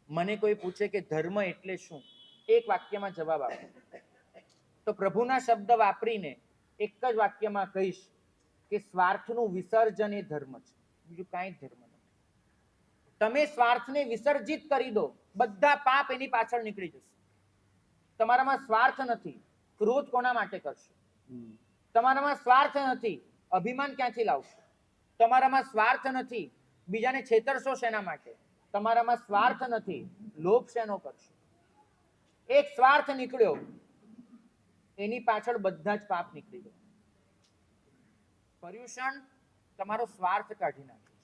મને કોઈ પૂછે કે ધર્મ એટલે શું, એક વાક્યમાં જવાબ આપો તો પ્રભુના શબ્દ વાપરીને એક જ વાક્યમાં કહીશ કે સ્વાર્થનું વિસર્જન એ ધર્મ છે, બીજું કાંઈ ધર્મ નથી. તમે સ્વાર્થને વિસર્જિત કરી દો, બધા પાપ એની પાછળ નીકળી જશે. તમારામાં સ્વાર્થ નથી, ક્રોધ કોના માટે કરશો? તમારામાં સ્વાર્થ નથી, અભિમાન ક્યાંથી લાવશો? તમારામાં સ્વાર્થ નથી, બીજાને છેતરશો શેના માટે? તમારામાં સ્વાર્થ નથી, લોભ શેનો કરશો? એક સ્વાર્થ નીકળ્યો, એની પાછળ બધા જ પાપ નીકળી ગયા. પર્યુષણ તમારો સ્વાર્થ કાઢી નાખે છે.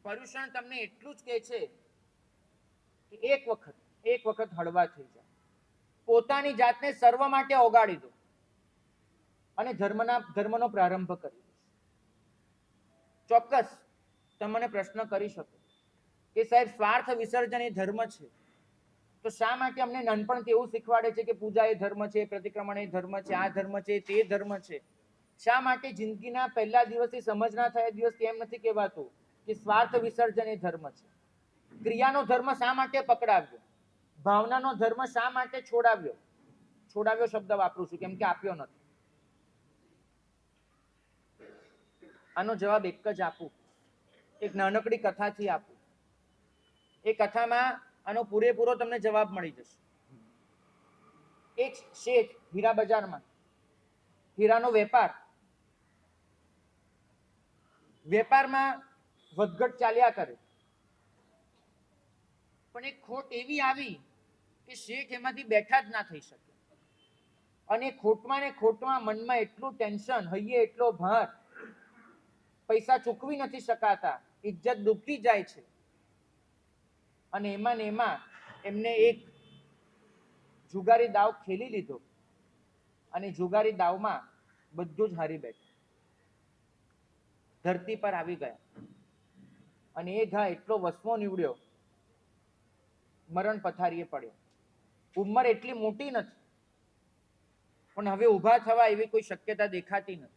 પર્યુષણ તમને એટલું જ કહે છે કે એક વખત હળવા થઈ જાય, પોતાની જાતને સર્વ માટે ઓગાળી દો અને ધર્મનો પ્રારંભ કરી દો. ચોક્કસ તમે મને પ્રશ્ન કરી શકો કે સાહેબ સ્વાર્થ વિસર્જન એ ધર્મ છે, તો શા માટે અમને નાનપણથી એવું શીખવાડે છે કે પૂજા એ ધર્મ છે, પ્રતિક્રમણ એ ધર્મ છે, આ ધર્મ છે, તે ધર્મ છે? શા માટે જિંદગીના પહેલા દિવસથી સમજ ના થયા દિવસથી એમ નથી કહેવાતું કે સ્વાર્થ વિસર્જન એ ધર્મ છે? ક્રિયાનો ધર્મ શા માટે પકડાવ્યો? ભાવનાનો ધર્મ શા માટે છોડાવ્યો? છોડાવ્યો શબ્દ વાપરું છું કેમ કે આપ્યો નથી. આનો જવાબ એક જ આપું, એક નાનકડી કથાથી આપું. એ કથામાં આનો પૂરેપૂરો તમને જવાબ મળી જશે. એક શેઠ હીરા બજારમાં હીરાનો વેપારમાં વધઘટ ચાલ્યા કરે, પણ એક ખોટ એવી આવી કે શેઠ એમાંથી બેઠા જ ના થઈ શકે. અને ખોટમાં ને ખોટમાં મનમાં એટલું ટેન્શન, હૈયે એટલો ભાર, પૈસા ચૂકવી નથી શકાતા, ઇજ્જત ડૂબતી જાય છે. અને એમાં એમને એક જુગારી દાવ ખેલી લીધો અને જુગારી દાવમાં બધું જ હારી બેઠા, ધરતી પર આવી ગયા. અને એ ઘા એટલો વસમો નીવડ્યો, મરણ પથારીએ પડ્યો. ઉંમર એટલી મોટી નથી, પણ હવે ઊભા થવા એવી કોઈ શક્યતા દેખાતી નથી.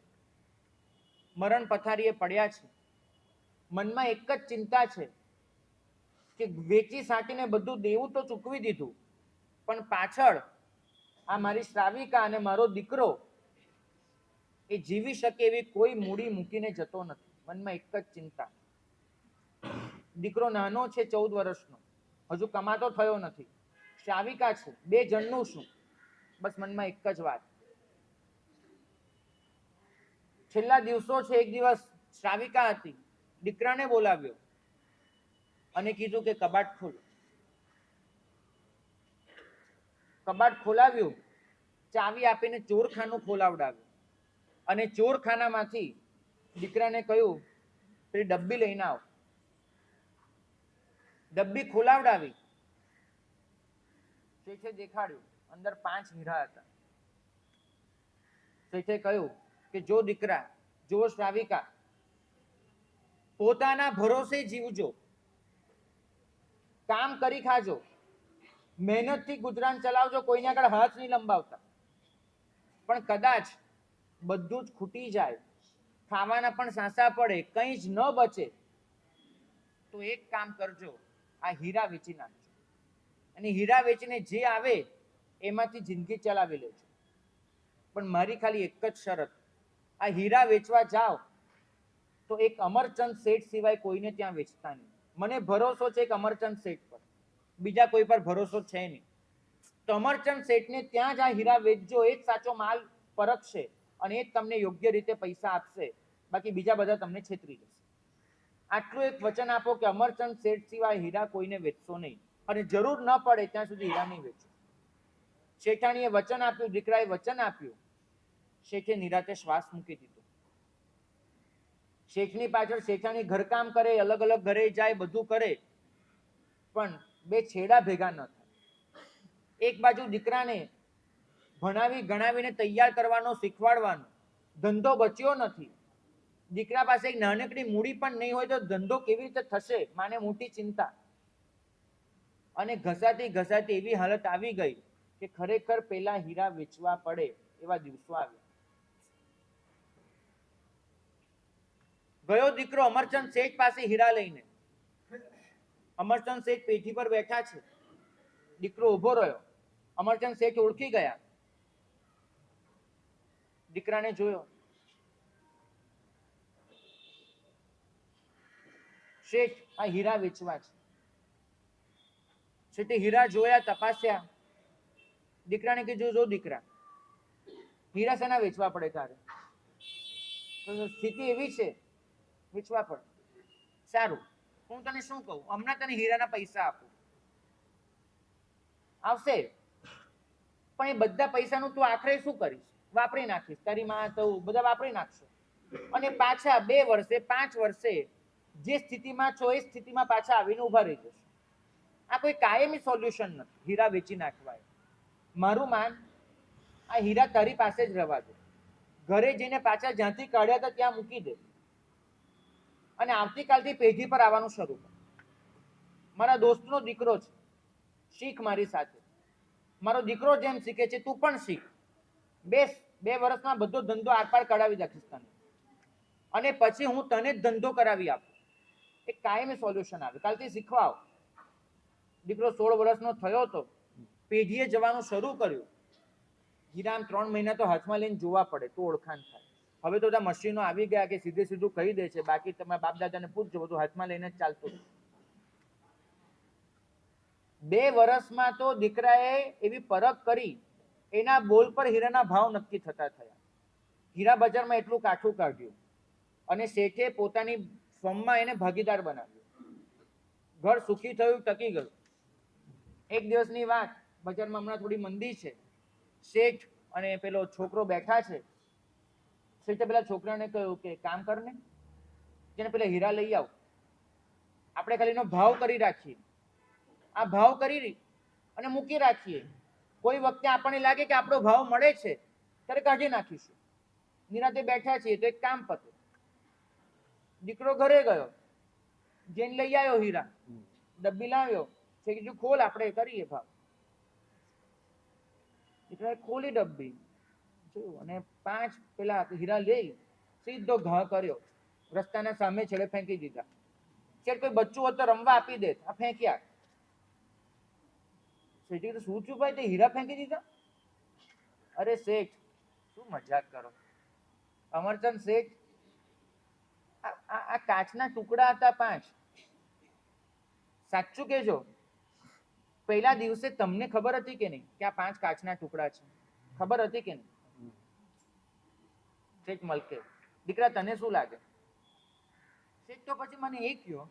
મરણ પથારીએ પડ્યા છે. મનમાં એક જ ચિંતા છે કે વેચી સાટીને બધું દેવું તો ચૂકવી દીધું, પણ પાછળ આ મારી શ્રાવિકા અને મારો દીકરો એ જીવી શકે એવી કોઈ મૂડી મૂકીને જતો નથી. મનમાં એક જ ચિંતા. દીકરો નાનો છે, 14 વર્ષનો, હજુ કમાતો થયો નથી. શ્રાવિકા છે, 2 જણનું શું? બસ મનમાં એક જ વાત. છેલ્લા દિવસો છે. એક દિવસ શ્રાવિકા હતી, દીકરાને બોલાવ્યો અને કીધું કે કબાટ ખોલો. કબાટ ખોલાવ્યું, ચાવી આપીને ચોરખાનું ખોલાવડાવ્યું અને ચોરખાનામાંથી દીકરાને કહ્યું પેલી ડબ્બી લઈને આવ. ડબ્બી ખોલાવડાવી, શેઠે દેખાડ્યું, અંદર 5 હીરા હતા. શેઠે કહ્યું કે જો દીકરા, જો શ્રાવિકા, પોતાના ભરોસે જીવજો, કામ કરી ખાજો, મહેનતથી ગુજરાન ચલાવજો, કોઈને આગળ હાથ નહીં લંબાવતા. પણ કદાચ બધું જ ખૂટી જાય, ખાવાના પણ સાંસા પડે, કંઈ જ ન બચે, તો એક કામ કરજો, આ હીરા વેચી નાખજો અને હીરા વેચીને જે આવે એમાંથી જિંદગી ચલાવી લેજો. પણ મારી ખાલી એક જ શરત, આ હીરા વેચવા જાઓ તો એક અમરચંદ શેઠ સિવાય કોઈને ત્યાં વેચતા નહીં. મને ભરોસો છે કે અમરચંદ શેઠ પર, બીજા કોઈ પર ભરોસો છે નહીં. તો અમરચંદ શેઠને ત્યાં જ આ હીરા વેચજો, એ જ સાચો માલ પરખશે અને એ જ તમને યોગ્ય રીતે પૈસા આપશે, બાકી બીજા બધા તમને છેતરી જશે. આટલું એક વચન આપો કે અમરચંદ શેઠ સિવાય હીરા કોઈને વેચશો નહીં, અને જરૂર ન પડે ત્યાં સુધી હીરા નહીં વેચો. શેઠાણીએ વચન આપ્યું, દીકરાએ વચન આપ્યું. શેઠે નિરાતે શ્વાસ મૂકી દીધો. શેઠની પાછળ શેઠાણી ઘરકામ કરે, અલગ અલગ ઘરે જાય, બધું કરે, પણ 2 છેડા ભેગા ન થાય. એક બાજુ દીકરાને ભણાવી ગણાવીને તૈયાર કરવાનો, શીખવાડવાનો, ધંધો બચ્યો નથી. દીકરા પાસે એક નાનકડી મૂડી પણ નહીં હોય તો ધંધો કેવી રીતે થશે? માને મોટી ચિંતા. અને ઘસાતી એવી હાલત આવી ગઈ કે ખરેખર પેલા હીરા વેચવા પડે એવા દિવસો આવ્યા. ગયો દીકરો અમરચંદ શેઠ પાસે હીરા લઈને. અમરચંદ શેઠ પેઢી પર બેઠા છે, દીકરો ઉભો રહ્યો, અમરચંદ શેઠ ઓળખી ગયા, દીકરાને જોયો, શેઠ આ હીરા વેચવા છે. શેઠે હીરા જોયા, તપાસ્યા, દીકરાને કીધું જો દીકરા, હીરા શેના વેચવા પડે તારે? સ્થિતિ એવી છે, વેચવા પડે. સારું, હું તને શું કહું, હમણાં તને હીરાના પૈસા આપું, આવશે, પણ એ બધા પૈસાનું તું આખરે શું કરીશ? વાપરી નાખીશ, તારી માં તો બધા વાપરી નાખશે, અને પાછા 2 વર્ષે 5 વર્ષે જે સ્થિતિમાં છો એ સ્થિતિમાં પાછા આવીને ઉભા રહી જશે. આ કોઈ કાયમી સોલ્યુશન નથી હીરા વેચી નાખવા. મારું માન, આ હીરા તારી પાસે જ રહેવા દે, ઘરે જઈને પાછા જ્યાંથી કાઢ્યા હતા ત્યાં મૂકી દે, અને આવતીકાલથી પેઢી પર આવવાનું શરૂ કર. મારા દોસ્તનો દીકરો છે, શીખ મારી સાથે. મારો દીકરો જેમ શીખે છે તું પણ શીખ. 2 વર્ષમાં બધો ધંધો આરપાર કરાવી નાખીશ તને, અને પછી હું તને જ ધંધો કરાવી આપું. એક કાયમી સોલ્યુશન આવે, કાલથી શીખવા આવ. દીકરો 16 વર્ષનો થયો તો પેઢીએ જવાનું શરૂ કર્યું. હીરામ 3 મહિના તો હાથમાં લઈને જોવા પડે તો ઓળખાણ થાય. હવે તો બધા મશીનો આવી ગયા કે સીધું કહી દે છે, બાકી તમે બાપ દાદાને પૂછજો, બધું હાથમાં લઈને જ ચાલતું. 2 વર્ષમાં તો દીકરાએ એવી પરખ કરી, એના બોલ પર હીરાના ભાવ નક્કી થતા થયા. હીરા બજારમાં એટલું કાઠું કાઢ્યું, અને શેઠે પોતાની ફર્મમાં એને ભાગીદાર બનાવ્યો. ઘર સુખી થયું, ટકી ગયું. એક દિવસની વાત, બજારમાં હમણાં થોડી મંદી છે, શેઠ અને પેલો છોકરો બેઠા છે. શેઠે પેલા છોકરાને કહ્યું કે કામ કરને, જેને પેલા હીરા લઈ આવ, આપણે ખાલી એનો ભાવ કરી રાખીએ. આ ભાવ કરી અને મૂકી રાખીએ, કોઈ વખતે આપણને લાગે કે આપણો ભાવ મળે છે ત્યારે કાઢી નાખીશું. નિરાતે બેઠા છીએ તો એક કામ પતે. દીકરો ઘરે ગયો, જઈને લઈ આવ્યો હીરા, ડબ્બી લાવ્યો, છે કીધું ખોલ, આપણે કરીએ ભાવ. દીકરાએ ખોલી ડબ્બી જોયું, અને 5 પેલા હીરા લઈ સીધો ઘા કર્યો, રસ્તાના સામે છેડે ફેંકી દીધા. શેઠ કોઈ બચ્ચું હોત તો રમવા આપી દે, આ ફેંક્યા. શેઠે શું થયું ભાઈ, તે હીરા ફેંકી દીધા? અરે શેઠ શું મજાક કરો, અમરચંદ શેઠ, આ કાચના ટુકડા હતા 5. સાચું કેજો, પહેલા દિવસે તમને ખબર હતી કે નહીં કે આ 5 કાચના ટુકડા છે? ખબર હતી કે નહીં? શેઠ મલકે, દીકરા તને શું લાગે? શેઠ તો પછી મને એ કહ્યું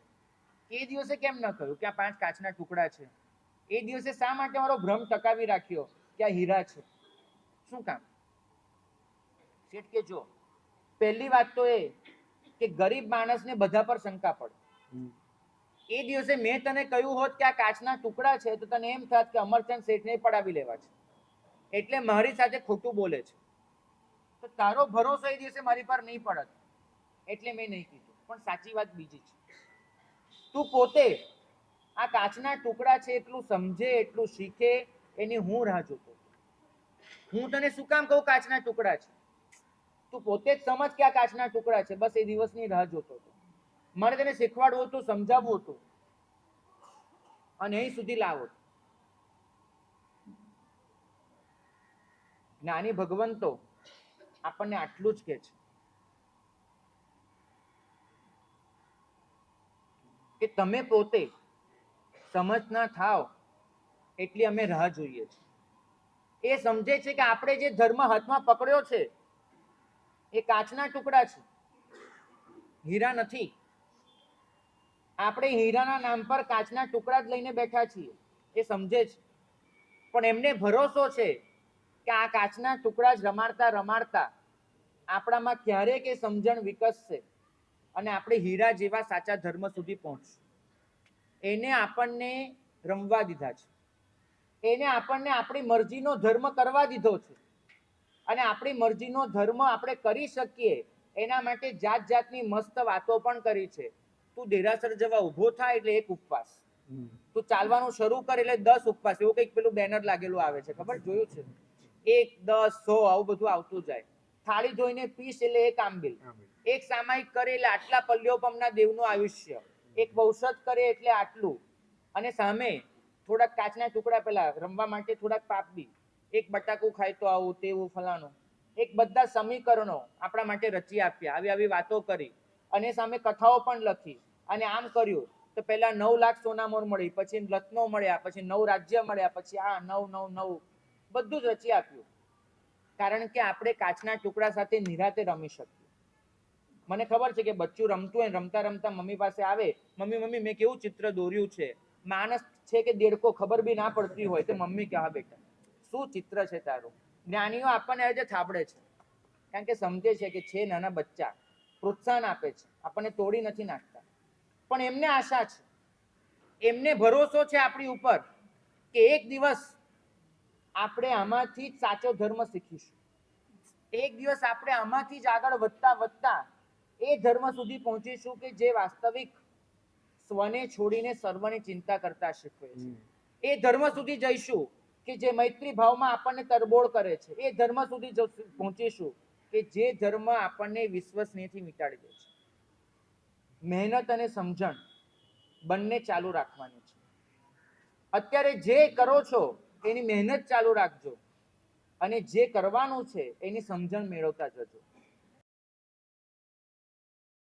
કે એ દિવસે કેમ ન કહ્યું કે આ 5 કાચના ટુકડા છે? એ દિવસે શા માટે મારો ભ્રમ ટકાવી રાખ્યો કે આ હીરા છે? શું કામ? શેઠ કે જો, પહેલી વાત તો એ કે ગરીબ માણસને બધા પર શંકા પડે. એ દિવસે મેં તને કહ્યું હોત કે આ કાચના ટુકડા છે તો તને એમ થાત કે અમરચંદ શેઠને પડાવી લેવા છે, એટલે મારી સાથે ખોટું બોલે છે. તો તારો ભરોસો એ દિવસે મારી પર નહીં પડત, એટલે મેં નહીં કીધું. પણ સાચી વાત બીજી છે, તું પોતે આ કાચના ટુકડા છે એટલું સમજે, એટલું શીખે, એની હું રાહ જોતો. હું તને શું કામ કહું કાચના ટુકડા છે? તું પોતે જ સમજ કે આ કાચના ટુકડા છે, બસ એ દિવસની રાહ જોતો હતો. મારે તેને શીખવાડવું હતું, સમજાવવું હતું, અને અહીં સુધી લાવો. જ્ઞાની ભગવંતો આપણને આટલું જ કહે છે કે તમે પોતે સમજના થાવ એટલી અમે રાહ જોઈએ છીએ. એ સમજે છે કે આપણે જે ધર્મ હાથમાં પકડ્યો છે એ કાચના ટુકડા છે, હીરા નથી. આપણે હીરાના નામ પર કાચના ટુકડા જ લઈને બેઠા છીએ, એ સમજે છે. પણ એમને ભરોસો છે કે આ કાચના ટુકડા જ રમાડતા રમાડતા આપણામાં ક્યારેક એ સમજણ વિકસશે અને આપણે હીરા જેવા સાચા ધર્મ સુધી પહોંચશું. એને આપણને રમવા દીધા છે, એને આપણને આપણી મરજીનો ધર્મ કરવા દીધો છે, અને આપણી મરજીનો ધર્મ આપણે કરી શકીએ એના માટે જાત જાતની મસ્ત વાતો પણ કરી છે. તું દેરાસર જવા ઊભો થાય એટલે 1 ઉપવાસ, તું ચાલવાનું શરૂ કરે એટલે 10 ઉપવાસ, એવું કંઈક પેલું બેનર લાગેલું આવે છે, ખબર? જોયું છે? 1, 10, 100 આવું બધું આવતું જાય. થાળી જોઈને પીસ એટલે 1 આંબીલ, 1 સામાયિક કરે એટલે આટલા પલ્યોપમના દેવનું આયુષ્ય, 1 વૌષધ કરે એટલે આટલું, અને સામે થોડાક કાચના ટુકડા પેલા રમવા માટે થોડાક પાપડી, એક બટાકું ખાય તો આવું તેવું ફલાણું, એક બધા સમીકરણો આપણા માટે રચી આપ્યા, આવી આવી વાતો કરી અને સામે કથાઓ પણ લખી અને આમ કર્યું તો પહેલા 9 લાખ સોનામોર મળી, પછી રત્નો મળ્યા, પછી 9 રાજ્ય મળ્યા, પછી આ 9 9 9 બધું જ રચી આપ્યું. કારણ કે આપણે કાચના ટુકડા સાથે નિરાતે રમી શકીએ. મને ખબર છે કે બચ્ચું રમતું હોય, રમતા રમતા મમ્મી પાસે આવે, મમ્મી મમ્મી મેં કેવું ચિત્ર દોર્યું છે, માણસ છે કે દેડકો ખબર બી ના પડતી હોય તો મમ્મી કહે હા બેટા શું ચિત્ર છે તારું. જ્ઞાનીઓ આપણને આજે થાબડે છે કારણ કે સમજે છે કે છે નાના બચ્ચા, પ્રોત્સાહન આપે છે, આપણને તોડી નથી નાખતા. પણ એમને આશા છે, એમને ભરોસો છે આપણી ઉપર કે એક દિવસ આપણે આમાંથી જ સાચો ધર્મ શીખીશું, એક દિવસ આપણે આમાંથી જ આગળ વધતા વધતા એ ધર્મ સુધી પહોંચીશું કે જે વાસ્તવિક સ્વને છોડીને સર્વની ચિંતા કરતા શીખવે છે. એ ધર્મ સુધી જઈશું કે જે મૈત્રી ભાવમાં આપણને તરબોળ કરે છે. એ ધર્મ સુધી પહોંચીશું કે જે ધર્મ આપણને વિશ્વસનીયથી મિટાડી દે છે. મહેનત અને સમજણ બંને ચાલુ રાખવાની છે. અત્યારે જે કરો છો એની મહેનત ચાલુ રાખજો અને જે કરવાનું છે એની સમજણ મેળવતા જજો.